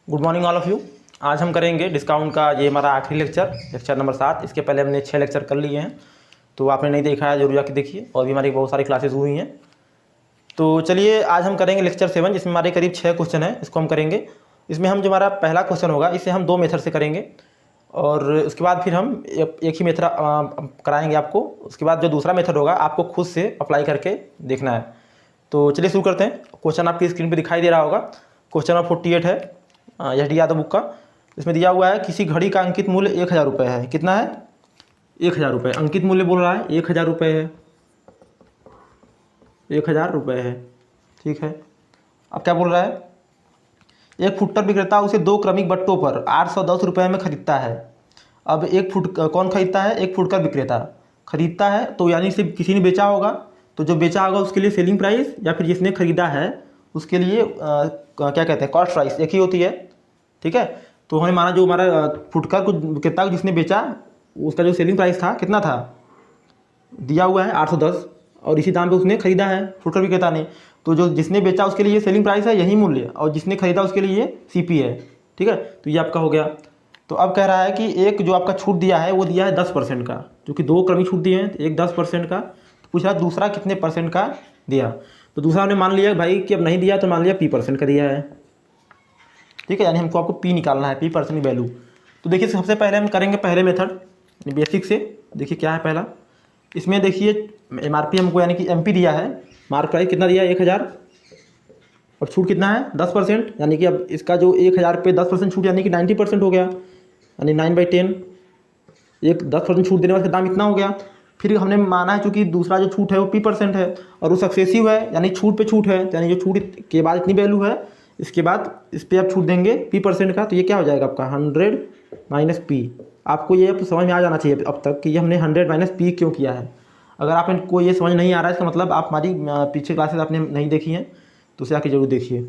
Good morning all of you. आज हम करेंगे डिस्काउंट का, ये हमारा आखिरी लेक्चर नंबर 7। इसके पहले हमने 6 लेक्चर कर लिए हैं, तो आपने नहीं देखा है जरूर जाके देखिए। और भी हमारी बहुत सारी क्लासेस हुई हैं। तो चलिए आज हम करेंगे लेक्चर 7, जिसमें हमारे करीब 6 क्वेश्चन हैं। इसको हम करेंगे। इसमें हम जो हमारा पहला क्वेश्चन होगा इसे हम 2 मेथड से करेंगे, और उसके बाद फिर हम एक ही मेथड कराएंगे आपको। उसके बाद जो दूसरा मेथड होगा आपको खुद से अप्लाई करके देखना है। तो चलिए शुरू करते हैं। क्वेश्चन आपकी स्क्रीन पे दिखाई दे रहा होगा। क्वेश्चन नंबर 48 है एच डी यादव बुक का। इसमें दिया हुआ है किसी घड़ी का अंकित मूल्य 1000 रुपये है। कितना है? 1000 रुपये। अंकित मूल्य बोल रहा है 1000 रुपये है। 1000 रुपये है, ठीक है। अब क्या बोल रहा है? एक फुटकर विक्रेता उसे 2 क्रमिक बट्टों पर 810 रुपये में खरीदता है। अब एक फुट कौन खरीदता है? एक फुटकर विक्रेता खरीदता है, तो यानी सिर्फ किसी ने बेचा होगा, तो जो बेचा होगा उसके लिए सेलिंग प्राइस, या फिर जिसने खरीदा है उसके लिए क्या कहते हैं, कॉस्ट प्राइस एक ही होती है, ठीक है। तो हमने माना जो हमारा फुटकर को विक्रेता को जिसने बेचा उसका जो सेलिंग प्राइस था कितना था, दिया हुआ है 810, और इसी दाम पे उसने खरीदा है फुटकर विक्रेता ने। तो जो जिसने बेचा उसके लिए सेलिंग प्राइस है यही मूल्य, और जिसने खरीदा उसके लिए सीपी है, ठीक है। तो ये आपका हो गया। तो अब कह रहा है कि एक जो आपका छूट दिया है वो दिया है 10% का, क्योंकि 2 क्रमिक छूट दिए हैं, एक 10% का। तो पूछा दूसरा कितने परसेंट का दिया। तो दूसरा हमने मान लिया भाई कि अब नहीं दिया, तो मान लिया P% का दिया है, ठीक है। यानी हमको आपको P निकालना है, P% वैल्यू। तो देखिए सबसे पहले हम करेंगे पहले मेथड बेसिक से। देखिए क्या है पहला। इसमें देखिए MRP हमको यानी कि MP दिया है, मार्क प्राइस कितना दिया है 1000, और छूट कितना है 10%। यानी कि अब इसका जो 1000 पे 10% छूट यानी कि 90% हो गया, यानी 9/10। एक 10% छूट देने वाले दाम इतना हो गया। फिर हमने माना है चूँकि दूसरा जो छूट है वो P% है, और वो सक्सेसिव है, यानी छूट पे छूट है, यानी जो छूट के बाद इतनी वैल्यू है, इसके बाद इस पर आप छूट देंगे P% का। तो ये क्या हो जाएगा आपका 100 माइनस P। आपको ये समझ में आ जाना चाहिए अब तक कि ये हमने 100 माइनस P क्यों किया है। अगर आप इनको ये समझ नहीं आ रहा है, इसका मतलब आप हमारी पीछे क्लासेस आपने नहीं देखी हैं, तो उसे आके जरूर देखिए।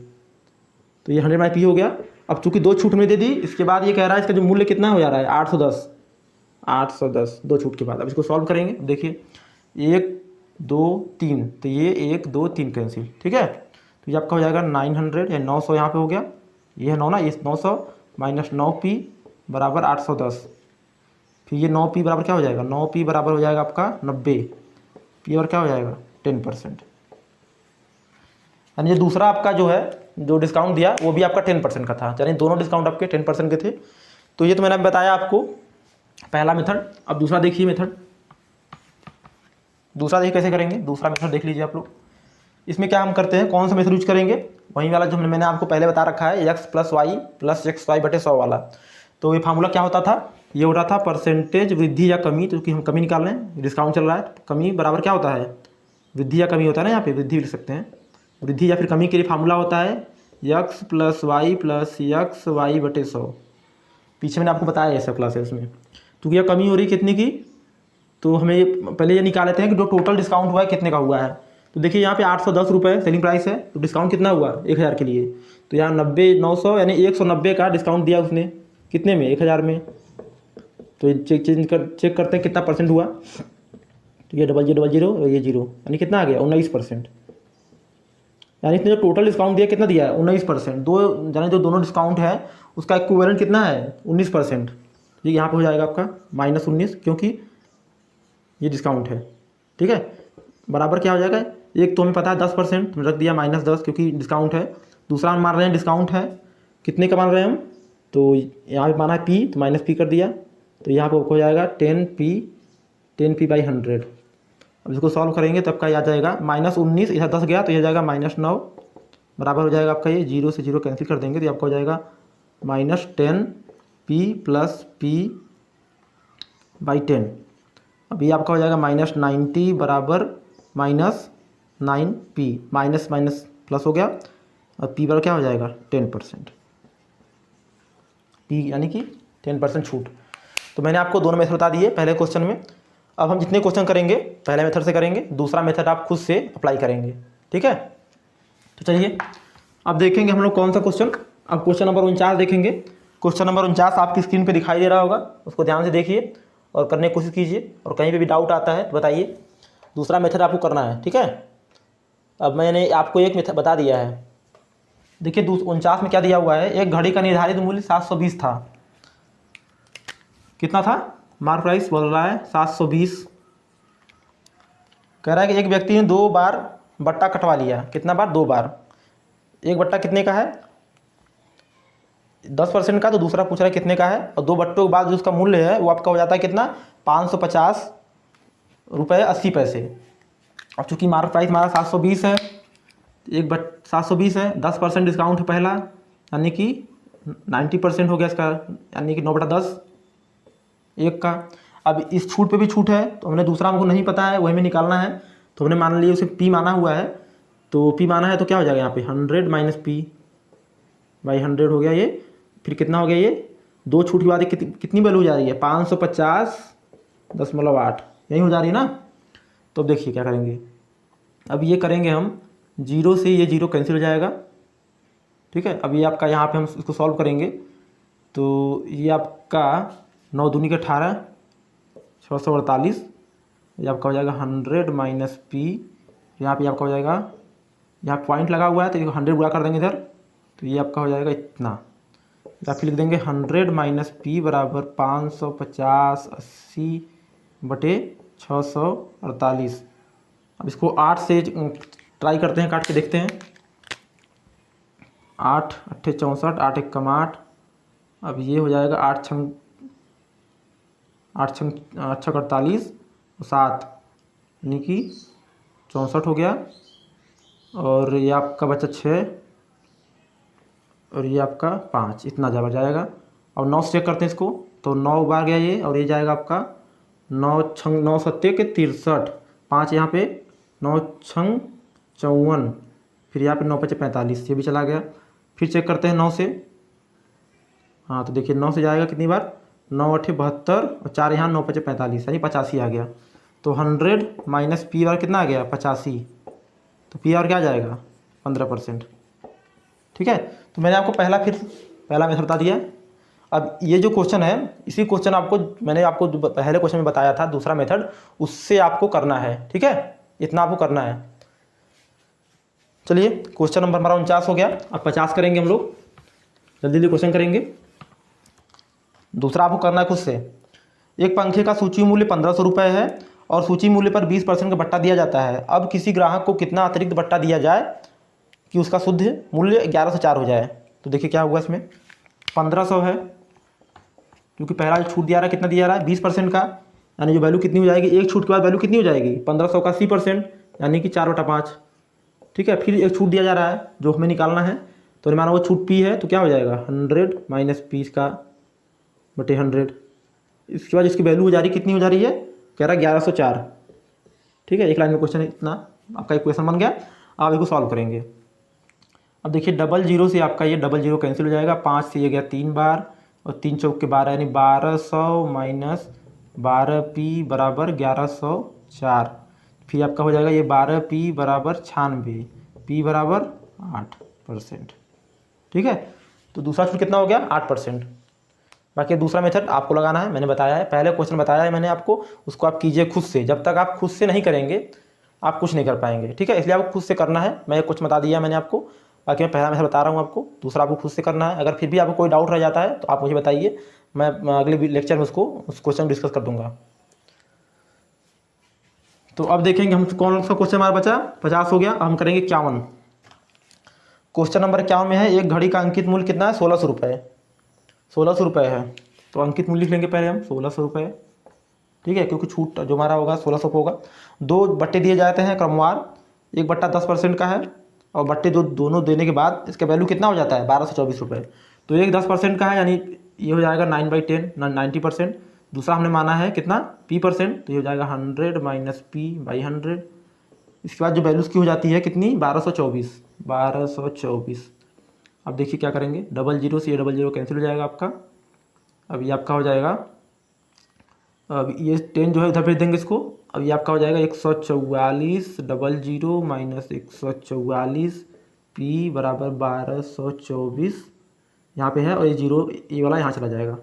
तो ये 100 माइनस P हो गया। अब चूँकि 2 छूट हमने दे दी, इसके बाद ये कह रहा है इसका जो मूल्य कितना हो जा रहा है 810 2 छूट के बाद। अब इसको सॉल्व करेंगे। देखिए 1 2 3, तो ये 1 2 3 कैंसिल, ठीक है। तो ये आपका हो जाएगा 900 या 900 यहाँ पे हो गया। ये है 9 ना, ये 900 माइनस 9P बराबर 810। फिर ये 9P बराबर क्या हो जाएगा, 9P बराबर हो जाएगा आपका 90। P और क्या हो जाएगा 10%। यानी ये दूसरा आपका जो है जो डिस्काउंट दिया वो भी आपका 10% का था, यानी दोनों डिस्काउंट आपके 10% के थे। तो ये तो मैंने बताया आपको पहला मेथड। अब दूसरा देखिए मेथड। दूसरा देखिए कैसे करेंगे। दूसरा मेथड देख लीजिए आप लोग। इसमें क्या हम करते हैं, कौन सा मेथड यूज करेंगे, वही वाला जो मैंने आपको पहले बता रखा है, x + y + xy/100 वाला। तो ये फार्मूला क्या होता था, ये होता था परसेंटेज वृद्धि या कमी, क्योंकि हम कमी निकाल रहे हैं, डिस्काउंट चल रहा है। कमी बराबर क्या होता है, वृद्धि या कमी होता है ना, यहाँ पे वृद्धि लिख सकते हैं। वृद्धि या फिर कमी के लिए फार्मूला होता है x + y + xy/100। पीछे मैंने आपको बताया ये सब क्लासेस में। तो यह कमी हो रही कितने की, तो हमें पहले ये निकाल लेते हैं कि जो टोटल डिस्काउंट हुआ है कितने का हुआ है। तो देखिए यहाँ पे 810 रुपये सेलिंग प्राइस है, तो डिस्काउंट कितना हुआ 1000 के लिए। तो यहाँ 90 900 यानी 190 का डिस्काउंट दिया उसने, कितने में 1000 में। तो चेक करते हैं कितना परसेंट हुआ। तो ये 0000 और ये 0, यानी कितना आ गया 19%। यानी इसने जो टोटल डिस्काउंट दिया कितना दिया है 19%। दो यानी जो दोनों डिस्काउंट है उसका इक्विवेलेंट कितना है 19%। ठीक, यहाँ पे हो जाएगा आपका -19, क्योंकि ये डिस्काउंट है, ठीक है। बराबर क्या हो जाएगा, एक तो हमें पता है 10%, तो रख दिया -10 क्योंकि डिस्काउंट है। दूसरा हम मान रहे हैं डिस्काउंट है, कितने का मान रहे हैं हम, तो यहाँ पे माना है P, तो -P कर दिया। तो यहाँ पे हो जाएगा 10P/100। अब इसको सॉल्व करेंगे तब का आ जाएगा -19, इधर 10 गया तो यह जाएगा -9 बराबर हो जाएगा आपका ये 0 से 0 कैंसिल कर देंगे, तो आपका हो जाएगा -10P + P/10। अब ये आपका हो जाएगा -90 बराबर -9P, माइनस माइनस प्लस हो गया, और P बराबर क्या हो जाएगा 10%। P यानी कि 10% छूट। तो मैंने आपको दोनों मेथड बता दिए पहले क्वेश्चन में। अब हम जितने क्वेश्चन करेंगे पहले मेथड से करेंगे, दूसरा मेथड आप खुद से अप्लाई करेंगे, ठीक है। तो चलिए अब देखेंगे हम लोग कौन सा क्वेश्चन। अब क्वेश्चन नंबर 49 देखेंगे। क्वेश्चन नंबर 49 आपकी स्क्रीन पे दिखाई दे रहा होगा, उसको ध्यान से देखिए और करने की कोशिश कीजिए, और कहीं पे भी डाउट आता है तो बताइए। दूसरा मेथड आपको करना है, ठीक है। अब मैंने आपको एक मेथड बता दिया है, देखिए 49 में क्या दिया हुआ है, एक घड़ी का निर्धारित मूल्य 720 था। कितना था, मार्क प्राइस बोल रहा है 720। कह रहा है कि एक व्यक्ति ने 2 बार बट्टा कटवा लिया। कितना बार, 2 बार। एक बट्टा कितने का है, 10% का, तो दूसरा पूछ रहा है कितने का है, और 2 बट्टों के बाद जो उसका मूल्य है वो आपका हो जाता है कितना, 550 रुपये 80 पैसे। अब चूँकि मार्क प्राइस हमारा 720 है, एक बट 720 है, 10% डिस्काउंट है पहला, यानी कि 90% हो गया इसका, यानी कि 9/10 एक का। अब इस छूट पे भी छूट है, तो हमने दूसरा हमको नहीं पता है, वही में निकालना है, तो हमने मान लिया उसे पी माना हुआ है, तो पी माना है तो क्या हो जाएगा यहाँ पे 100 माइनस पी बाई 100 हो गया ये। फिर कितना हो गया ये, 2 छूट के बाद कितनी वैल्यू जा रही है, 550.8 यही हो जा रही है ना। तो अब देखिए क्या करेंगे, अब ये करेंगे हम, 0 से ये 0 कैंसिल हो जाएगा। ठीक है, अब ये आपका यहाँ पे हम इसको सॉल्व करेंगे, तो ये आपका 9 दूनी के 18, 648, ये आपका हो जाएगा 100 माइनस पी। यहाँ पे आपका हो जाएगा, यहाँ पॉइंट लगा हुआ है तो 100 गुणा कर देंगे इधर, तो ये आपका हो जाएगा इतना, या फिर लिख देंगे 100 माइनस पी बराबर 550/648। अब इसको 8 से ट्राई करते हैं, काट के देखते हैं। 8 8 64, 8 1 कम 8। अब ये हो जाएगा 8 छंग 48 और 7, यानी कि 64 हो गया। और ये आपका बचा 6 और ये आपका 5, इतना जबर जाएगा। और 9 से चेक करते हैं इसको, तो 9 बार गया ये, और ये जाएगा आपका 9 छंग 9 सत्ते के 63, 5 यहाँ पे, 9 छंग 54, फिर यहाँ पे 9 5 45, ये भी चला गया। फिर चेक करते हैं 9 से, हाँ तो देखिए 9 से जाएगा कितनी बार, 9 8 72 और 4 यहाँ 9 5 45, यानी 85 आ गया। तो 100 माइनस पी आर कितना आ गया, 85, तो पी आर क्या आ जाएगा, 15%। ठीक है, तो मैंने आपको पहला मेथड बता दिया। अब ये जो क्वेश्चन है, इसी क्वेश्चन मैंने आपको पहले क्वेश्चन में बताया था दूसरा मेथड, उससे आपको करना है। ठीक है, इतना आपको करना है। चलिए क्वेश्चन नंबर हमारा 49 हो गया, अब 50 करेंगे हम लोग, जल्दी जल्दी क्वेश्चन करेंगे। दूसरा आपको करना है खुद से। एक पंखे का सूची मूल्य 1500 रुपये है और सूची मूल्य पर 20% का बट्टा दिया जाता है। अब किसी ग्राहक को कितना अतिरिक्त बट्टा दिया जाए कि उसका शुद्ध मूल्य 1104 हो जाए। तो देखिए क्या हुआ, इसमें 1500 है, क्योंकि पहला जो छूट दिया रहा है कितना दिया रहा है, 20% का, यानी जो वैल्यू कितनी हो जाएगी, एक छूट के बाद वैल्यू कितनी हो जाएगी, 1500 का 80%, यानी कि 4/5। ठीक है, फिर एक छूट दिया जा रहा है जो हमें निकालना है, तो माना वो छूट पी है, तो क्या हो जाएगा 100 माइनस पी का बटे 100। इसके बाद इसकी वैल्यू हो जा रही, कितनी हो जा रही है, कह रहा है 1104। ठीक है, एक लाइन में क्वेश्चन इतना आपका इक्वेशन बन गया। आप इसको सॉल्व करेंगे। अब देखिए 00 से आपका ये 00 कैंसिल हो जाएगा, 5 से ये गया 3 बार, और 3 चौक के 12, यानी 1200 माइनस 12p बराबर 1104। फिर आपका हो जाएगा ये 12p बराबर 96, p बराबर 8%। ठीक है, तो दूसरा छूट कितना हो गया, 8%। बाकी दूसरा मेथड आपको लगाना है, मैंने बताया है, पहले क्वेश्चन बताया है मैंने आपको, उसको आप कीजिए खुद से। जब तक आप खुद से नहीं करेंगे आप कुछ नहीं कर पाएंगे। ठीक है, इसलिए आपको खुद से करना है। मैं कुछ बता दिया मैंने आपको, बाकी मैं पहला मेथड बता रहा हूँ आपको, दूसरा आपको खुद से करना है। अगर फिर भी आपको कोई डाउट रह जाता है तो आप मुझे बताइए, मैं अगले लेक्चर में उस क्वेश्चन डिस्कस कर दूंगा। तो अब देखेंगे हम कौन सा क्वेश्चन हमारा बचा, 50 हो गया। अब हम करेंगे 51। क्वेश्चन नंबर 51 में है, एक घड़ी का अंकित मूल्य कितना है, 1600 रुपये। 1600 रुपये है, तो अंकित मूल्य लिख लेंगे पहले हम 1600 रुपये। ठीक है, क्योंकि छूट जो हमारा होगा 1600 को होगा। 2 बट्टे दिए जाते हैं क्रमवार, एक बट्टा 10% का है, और बट्टे दोनों देने के बाद इसका वैल्यू कितना हो जाता है, 1224 रुपये। तो एक 10% का है, यानी ये हो जाएगा 9/10, 90%। दूसरा हमने माना है कितना, p%, तो ये हो जाएगा 100 माइनस पी बाई 100। इसके बाद जो वैल्यू उसकी हो जाती है कितनी, 1224। अब देखिए क्या करेंगे, 00 से ये 00 कैंसिल हो जाएगा आपका। अब ये आपका हो जाएगा, अब ये 10 जो है उधर भेज देंगे इसको। अब ये आपका हो जाएगा 144, 00 माइनस 144, p बराबर 1224 यहाँ पे है, और ये 0 ये वाला यहाँ चला जाएगा,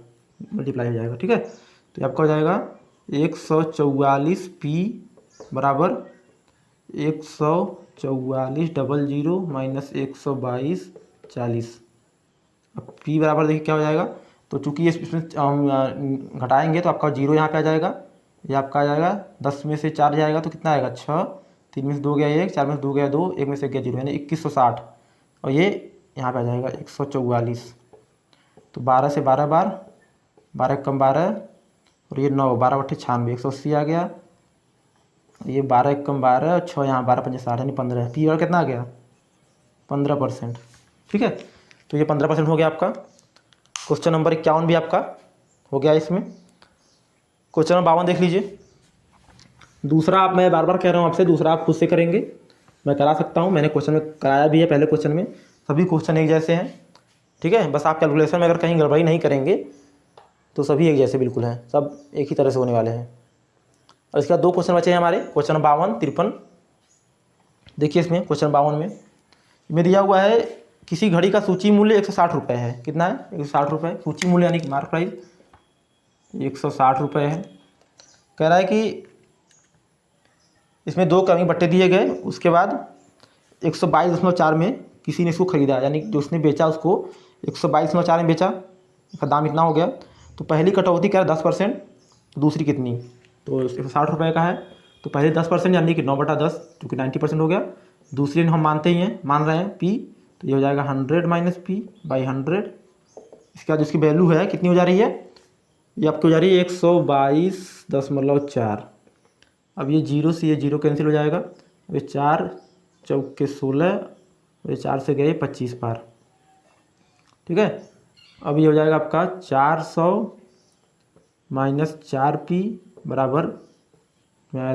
मल्टीप्लाई हो जाएगा। ठीक है, तो ये आपका हो जाएगा 144 p बराबर 144 00 माइनस 122 40। अब P बराबर देखिए क्या हो जाएगा, तो चूँकि इसमें घटाएंगे तो आपका 0 यहाँ पे आ जाएगा, ये आपका आ जाएगा 10 में से 4 जाएगा तो कितना आएगा 6, 3 में से 2 गया 1, 4 में से 2 गया 2, 1 में से गया 0, यानी 2160। और ये यहाँ पे आ जाएगा 144। तो 12 से 12 बार, 12 कम 12 और ये 9, 12 बट्टे 96, 180 आ गया। ये 12 कम 12 और 6 यहाँ 12 पंजे 60 यानी 15। P और कितना आ गया 15%। ठीक है, तो ये 15% हो गया आपका। क्वेश्चन नंबर 51 भी आपका हो गया इसमें। क्वेश्चन नंबर 52 देख लीजिए। दूसरा आप, मैं बार बार कह रहा हूँ आपसे, दूसरा आप खुद से करेंगे, मैं करा सकता हूँ, मैंने क्वेश्चन में कराया भी है पहले क्वेश्चन में। सभी क्वेश्चन एक जैसे हैं, ठीक है, बस आप कैलकुलेशन में अगर कहीं गड़बड़ी नहीं करेंगे तो सभी एक जैसे बिल्कुल हैं, सब एक ही तरह से होने वाले हैं। और इसके बाद 2 क्वेश्चन बचे हैं हमारे, क्वेश्चन नंबर 52, 53। देखिए इसमें क्वेश्चन 52 में दिया हुआ है किसी घड़ी का सूची मूल्य 160 रुपये है। कितना है 160 रुपये सूची मूल्य, यानी कि मार्क प्राइस 160 रुपये है। कह रहा है कि इसमें 2 क्रमिक बट्टे दिए गए, उसके बाद 122.4 में किसी ने इसको खरीदा, यानी जो उसने बेचा उसको 122.4 में बेचा, इसका दाम इतना हो गया। तो पहली कटौती क्या है 10%, दूसरी कितनी, तो 160 रुपये का है तो पहले 10% यानी कि 9/10 जो कि 90% हो गया। दूसरी हम मानते ही हैं, मान रहे हैं P, तो ये हो जाएगा 100 माइनस P/100। इसके बाद उसकी वैल्यू है कितनी हो जा रही है, ये आपकी हो जा रही है 122.4। अब ये 0 से ये 0 कैंसिल हो जाएगा, ये 4 चौके 16, ये 4 से गए 25 बार। ठीक है, अब ये हो जाएगा आपका 400 माइनस 4P बराबर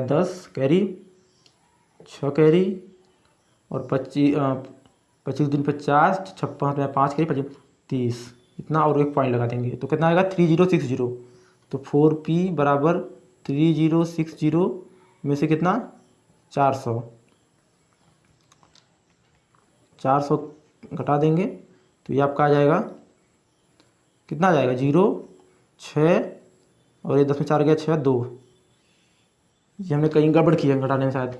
10 कैरी, 6 कैरी और 25 दिन 50, 56 5 कैरी 25 30, इतना और 1 पॉइंट लगा देंगे तो कितना आएगा 3060। तो 4P बराबर 3060 में से कितना 400 घटा देंगे तो ये आपका आ जाएगा, कितना आ जाएगा 0 6 और ये 10 में 4 गया 6 2। ये हमने कहीं गड़बड़ किया घटाने में शायद,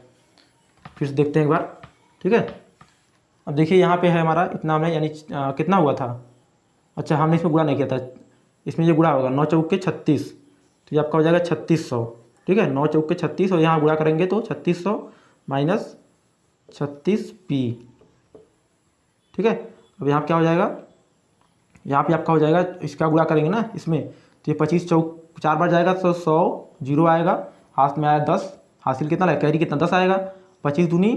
फिर से देखते हैं एक बार। ठीक है, अब देखिए यहाँ पे है हमारा इतना में, यानी कितना हुआ था, अच्छा हमने इसमें गुणा नहीं किया था, इसमें ये गुणा होगा 9 चौके 36, तो ये आपका हो जाएगा 3600। ठीक है, 9 चौके 36 और यहाँ गुणा करेंगे तो 3600 माइनस 36P। ठीक है, अब यहाँ क्या हो जाएगा, यहाँ पे आपका हो जाएगा, इसका गुणा करेंगे ना इसमें, तो ये 25 चौक 4 बार जाएगा तो 100, 0 आएगा, हाथ में आया 10, हासिल कितना लगा कैरी कितना 10 आएगा, 25 दूनी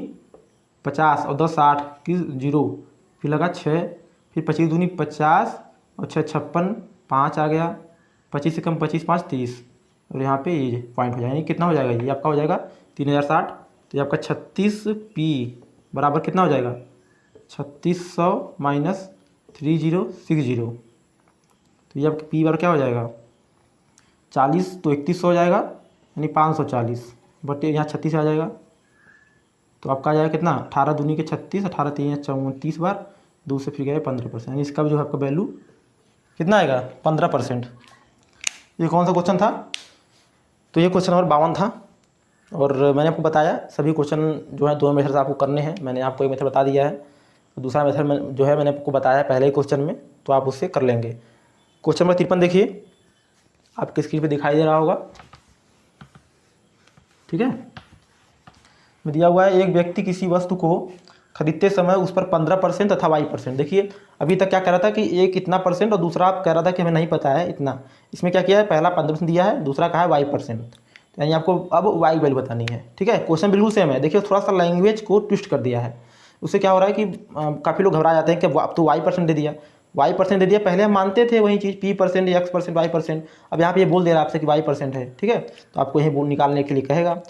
50 और 10 60 की 0, फिर लगा 6, फिर 25 दूनी 50 और 6 56, 5 आ गया, 25 से कम 25 5 30 और यहाँ पे ये पॉइंट हो जाएगा, कितना हो जाएगा ये आपका हो जाएगा 3060। तो ये आपका 36P बराबर कितना हो जाएगा 3600 माइनस 3060। तो ये आपका P बार क्या हो जाएगा 40, तो 3100 हो जाएगा, यानी 540 बट यहाँ 36 आ जाएगा, तो आपका आ जाएगा कितना 18 दूनी के 36, 18 3 34 बार, 2 से फिर गया 15%, यानी इसका भी जो आपका वैल्यू कितना आएगा 15%। ये कौन सा क्वेश्चन था, तो ये क्वेश्चन नंबर 52 था। और मैंने आपको बताया सभी क्वेश्चन जो है 2 मेथड से आपको करने हैं, मैंने आपको एक मेथड बता दिया है, दूसरा मेथड जो है मैंने आपको बताया पहले ही क्वेश्चन में, तो आप उससे कर लेंगे। क्वेश्चन नंबर 53 देखिए, आपकी स्क्रीन पे दिखाई दे रहा होगा। ठीक है, दिया हुआ है एक व्यक्ति किसी वस्तु को खरीदते समय उस पर 15% तथा y%। देखिए अभी तक क्या कह रहा था कि एक इतना परसेंट और दूसरा आप कह रहा था कि हमें नहीं पता है इतना, इसमें क्या किया है पहला 15% दिया है, दूसरा कहा है y%, यानी आपको अब y वैल्यू बतानी है। ठीक है, क्वेश्चन बिल्कुल सेम है, देखिए थोड़ा सा लैंग्वेज को ट्विस्ट कर दिया है, उससे क्या हो रहा है कि काफ़ी लोग घबरा जाते हैं कि अब तो y% दे दिया, y% दे दिया, पहले हम मानते थे वही चीज़ P% x%, y%, अब यहाँ पे ये बोल दे रहा है आपसे कि y% है। ठीक है, तो आपको यही बोल निकालने के लिए कहेगा।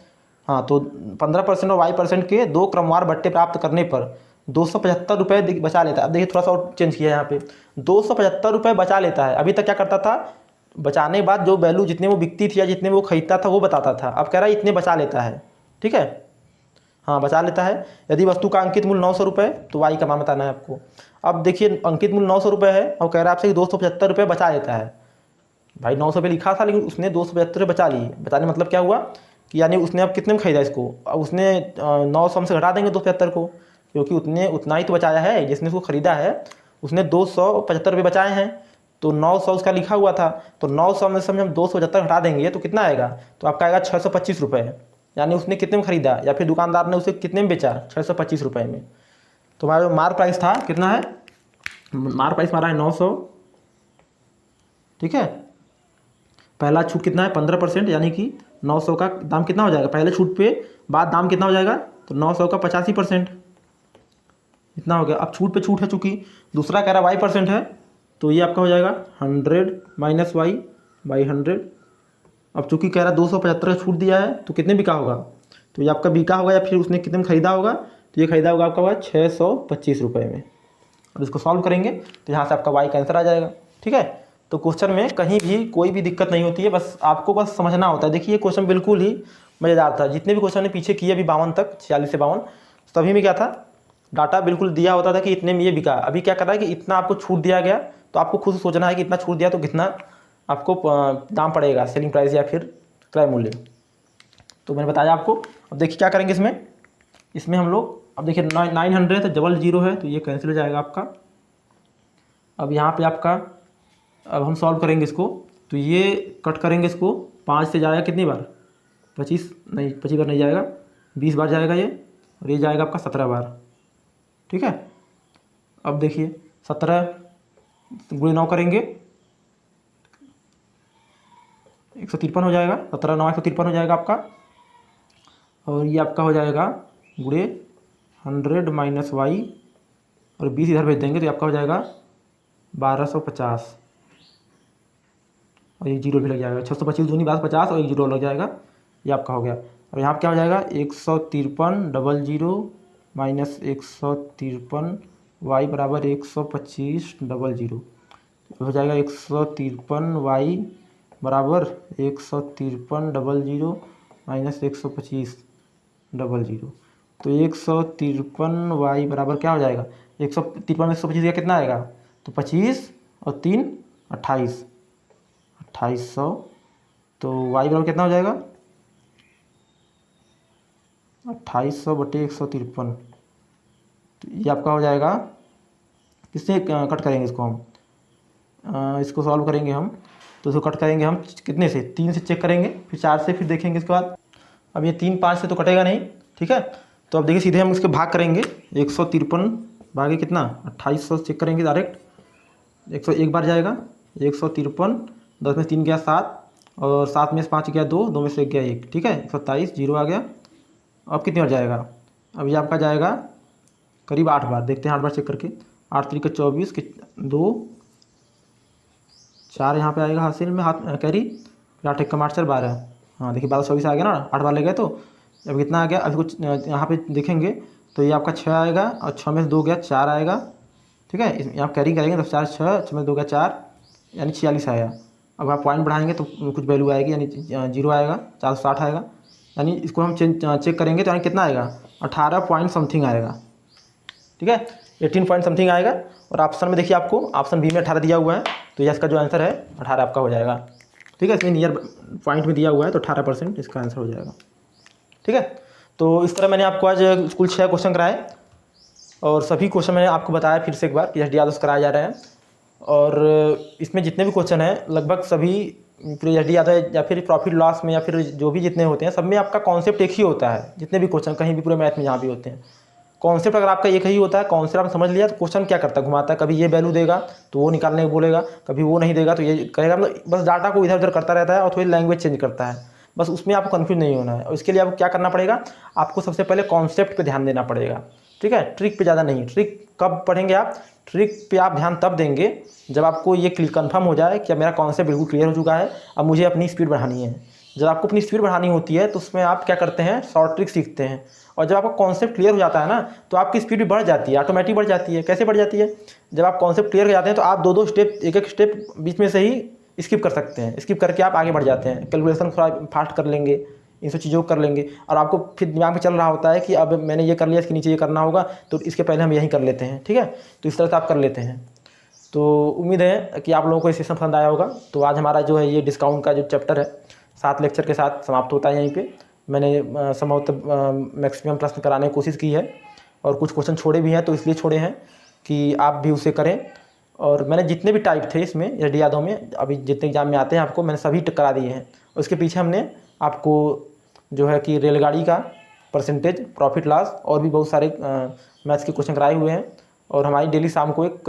हाँ, तो 15% और y% के 2 क्रमवार बट्टे प्राप्त करने पर 275 रुपये बचा लेता है। अब देखिए थोड़ा सा और चेंज किया है यहाँ पे, 275 रुपये बचा लेता है। अभी तक क्या करता था, बचाने के बाद जो वैल्यू जितने वो बिकती थी या जितने वो खरीदता था वो बताता था, अब कह रहा है इतने बचा लेता है। ठीक है, हाँ बचा लेता है। यदि वस्तु का अंकित मूल्य 900 रुपये तो y का मान बताना है आपको। अब देखिए अंकित मूल्य 900 रुपये है और कह रहा है आपसे कि 275 रुपये बचा लेता है। भाई 900 रुपये लिखा था लेकिन उसने 275 रुपये बचा लिए, बताने मतलब क्या हुआ कि यानी उसने अब कितने में खरीदा इसको, अब उसने 900 से घटा देंगे 275 को, क्योंकि उतना ही तो बचाया है, जिसने उसको ख़रीदा है उसने 275 रुपये बचाए हैं, तो 900 उसका लिखा हुआ था, तो 900 में से हम 275 हटा देंगे तो कितना आएगा, तो आपका आएगा 625 रुपये। यानी उसने कितने में ख़रीदा या फिर दुकानदार ने उसे कितने में बेचा, 625 रुपये में। तो हमारा जो मार प्राइस था कितना है, मार प्राइस हमारा है 900, ठीक है। पहला छूट कितना है 15%, यानी कि 900 का दाम कितना हो जाएगा, पहले छूट पे बाद दाम कितना हो जाएगा, तो 900 का 85%, इतना हो गया। अब छूट पे छूट है, चूँकि दूसरा कह रहा वाई % है, तो ये आपका हो जाएगा 100 माइनस वाई बाई 100। अब चूँकि कह रहा 275 छूट दिया है, तो कितने बिका होगा, तो ये आपका बिका होगा या फिर उसने कितने में ख़रीदा होगा, तो ये ख़रीदा होगा आपका हुआ 625 रुपये में। और इसको सॉल्व करेंगे तो यहाँ से आपका वाई का आंसर आ जाएगा, ठीक है। तो क्वेश्चन में कहीं भी कोई भी दिक्कत नहीं होती है, बस आपको बस समझना होता है। देखिए ये क्वेश्चन बिल्कुल ही मज़ेदार था, जितने भी क्वेश्चन ने पीछे किए अभी 52 तक, 46 से 52, सभी में क्या था, डाटा बिल्कुल दिया होता था कि इतने में ये बिका। अभी क्या कर रहा है कि इतना आपको छूट दिया गया, तो आपको खुद सोचना है कि इतना छूट दिया तो कितना आपको दाम पड़ेगा, सेलिंग प्राइस या फिर क्रय मूल्य। तो मैंने बताया आपको। अब देखिए क्या करेंगे इसमें हम लोग, अब देखिए 900 है तो डबल जीरो है, तो ये कैंसिल हो जाएगा आपका। अब यहाँ पे आपका, अब हम सॉल्व करेंगे इसको, तो ये कट करेंगे इसको, 5 से जाएगा कितनी बार, 25 नहीं, 25 बार नहीं जाएगा, 20 बार जाएगा ये, और ये जाएगा आपका 17 बार, ठीक है। अब देखिए 17 गुणे 9 करेंगे 153 हो जाएगा, 17 9 153 हो जाएगा आपका। और ये आपका हो जाएगा गुणे 100 माइनस वाई, और 20 इधर भेज देंगे तो आपका हो जाएगा 1250, और ये जीरो भी लग जाएगा, 625 दूनी 1250 और एक जीरो लग जाएगा, ये आपका हो गया। और यहाँ पर क्या हो जाएगा 153 डबल जीरो माइनस 153 वाई बराबर 125 डबल जीरो, हो जाएगा 153 वाई बराबर 153 double zero minus 125 double zero. तो 153 वाई बराबर क्या हो जाएगा, 153 में 125 का कितना आएगा, तो 25 और 3 28, 2800। तो वाई बराबर कितना हो जाएगा 2800 बटे 153, तो ये आपका हो जाएगा, किससे कट करेंगे इसको हम, इसको सॉल्व करेंगे हम, तो इसको कट करेंगे हम कितने से, 3 से चेक करेंगे, फिर 4 से, फिर देखेंगे इसके बाद। अब ये 3 5 से तो कटेगा नहीं, ठीक है। तो अब देखिए सीधे हम इसके भाग करेंगे, 153 भागे कितना 2800 चेक करेंगे डायरेक्ट, 101 बार जाएगा, 153 10 में 3 गया 7, और 7 में से 5 गया 2, 2 में से 1 गया 1, ठीक है, 127 जीरो आ गया। अब कितनी बार जाएगा, अब ये आपका जाएगा करीब 8 बार, देखते हैं 8 बार चेक करके, 8 3 का 24 के 2 4 यहाँ पे आएगा हासिल में हाथ कैरी, 8 1 का 8 4 12, हाँ देखिए 12 24 आ गया ना, 8 बार ले गए। तो अब कितना आ गया, अभी कुछ यहाँ पे देखेंगे तो ये आपका 6 आएगा, और 6 में से 2 गया 4 आएगा, ठीक है, यहाँ कैरी करेंगे तो 4 6 6 में 2 गया 4, यानी 46 आया। अब आप पॉइंट बढ़ाएंगे तो कुछ वैल्यू आएगी, यानी 0 आएगा, 460 आएगा, यानी इसको हम चेक करेंगे तो यानी कितना आएगा 18 पॉइंट समथिंग आएगा, ठीक है, 18 पॉइंट समथिंग आएगा। और ऑप्शन में देखिए आपको ऑप्शन बी में 18 दिया हुआ है, तो ये इसका जो आंसर है 18 आपका हो जाएगा, ठीक है। इसमें नियर पॉइंट में दिया हुआ है तो 18% इसका आंसर हो जाएगा, ठीक है। तो इस तरह मैंने आपको आज कुल 6 क्वेश्चन कराए, और सभी क्वेश्चन मैंने आपको बताया फिर से एक बार कि एच डी आदर्श कराए जा रहे हैं। और इसमें जितने भी क्वेश्चन हैं लगभग सभी एच डी आदर्श या फिर प्रॉफिट लॉस में या फिर जो भी जितने होते हैं सब में आपका कॉन्सेप्ट एक ही होता है, जितने भी क्वेश्चन कहीं भी पूरे मैथ में जहाँ भी होते हैं कॉन्सेप्ट अगर आपका एक ही होता है, कॉन्सेप्ट आप समझ लिया तो क्वेश्चन क्या करता है, घुमाता है, कभी ये वैल्यू देगा तो वो निकालने को बोलेगा, कभी वो नहीं देगा तो ये कहेगा, मतलब बस डाटा को इधर उधर करता रहता है और थोड़ी लैंग्वेज चेंज करता है, बस उसमें आपको कन्फ्यूज नहीं होना है। और इसके लिए आपको क्या करना पड़ेगा, आपको सबसे पहले कॉन्सेप्ट पे ध्यान देना पड़ेगा, ठीक है, ट्रिक पे ज़्यादा नहीं। ट्रिक कब पढ़ेंगे आप, ट्रिक पे आप ध्यान तब देंगे जब आपको ये कन्फर्म हो जाए कि मेरा कॉन्सेप्ट बिल्कुल क्लियर हो चुका है, अब मुझे अपनी स्पीड बढ़ानी है। जब आपको अपनी स्पीड बढ़ानी होती है तो उसमें आप क्या करते हैं, शॉर्ट ट्रिक सीखते हैं, और जब आपका कॉन्सेप्ट क्लियर हो जाता है ना तो आपकी स्पीड भी बढ़ जाती है, ऑटोमेटिक बढ़ जाती है। कैसे बढ़ जाती है, जब आप कॉन्सेप्ट क्लियर हो जाते हैं तो आप 2-2 स्टेप, एक स्टेप बीच में से ही स्किप कर सकते हैं, स्किप करके आप आगे बढ़ जाते हैं, कैलकुलेशन थोड़ा फास्ट कर लेंगे, इन सब चीज़ों को कर लेंगे, और आपको फिर दिमाग में चल रहा होता है कि अब मैंने ये कर लिया, इसके नीचे ये करना होगा तो इसके पहले हम यही कर लेते हैं, ठीक है। तो इस तरह से आप कर लेते हैं। तो उम्मीद है कि आप लोगों को ये सेशन पसंद आया होगा। तो आज हमारा जो है ये डिस्काउंट का जो चैप्टर है 7 लेक्चर के साथ समाप्त होता है यहीं पे। मैंने संभवतः मैक्सिमम प्रश्न कराने की कोशिश की है, और कुछ क्वेश्चन छोड़े भी हैं, तो इसलिए छोड़े हैं कि आप भी उसे करें। और मैंने जितने भी टाइप थे इसमें एस यादव में, अभी जितने एग्जाम में आते हैं आपको, मैंने सभी करा दिए हैं। उसके पीछे हमने आपको जो है कि रेलगाड़ी का परसेंटेज, प्रॉफिट लॉस और भी बहुत सारे मैथ्स के क्वेश्चन कराए हुए हैं। और हमारी डेली शाम को एक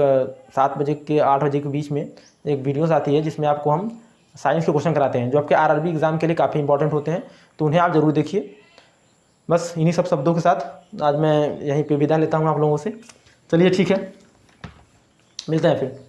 7 बजे के 8 बजे के बीच में एक वीडियोस आती है जिसमें आपको हम साइंस के क्वेश्चन कराते हैं जो आपके आरआरबी एग्ज़ाम के लिए काफ़ी इंपॉर्टेंट होते हैं, तो उन्हें आप ज़रूर देखिए। बस इन्हीं सब शब्दों के साथ आज मैं यहीं पे विदा लेता हूँ आप लोगों से। चलिए ठीक है, मिलते हैं फिर।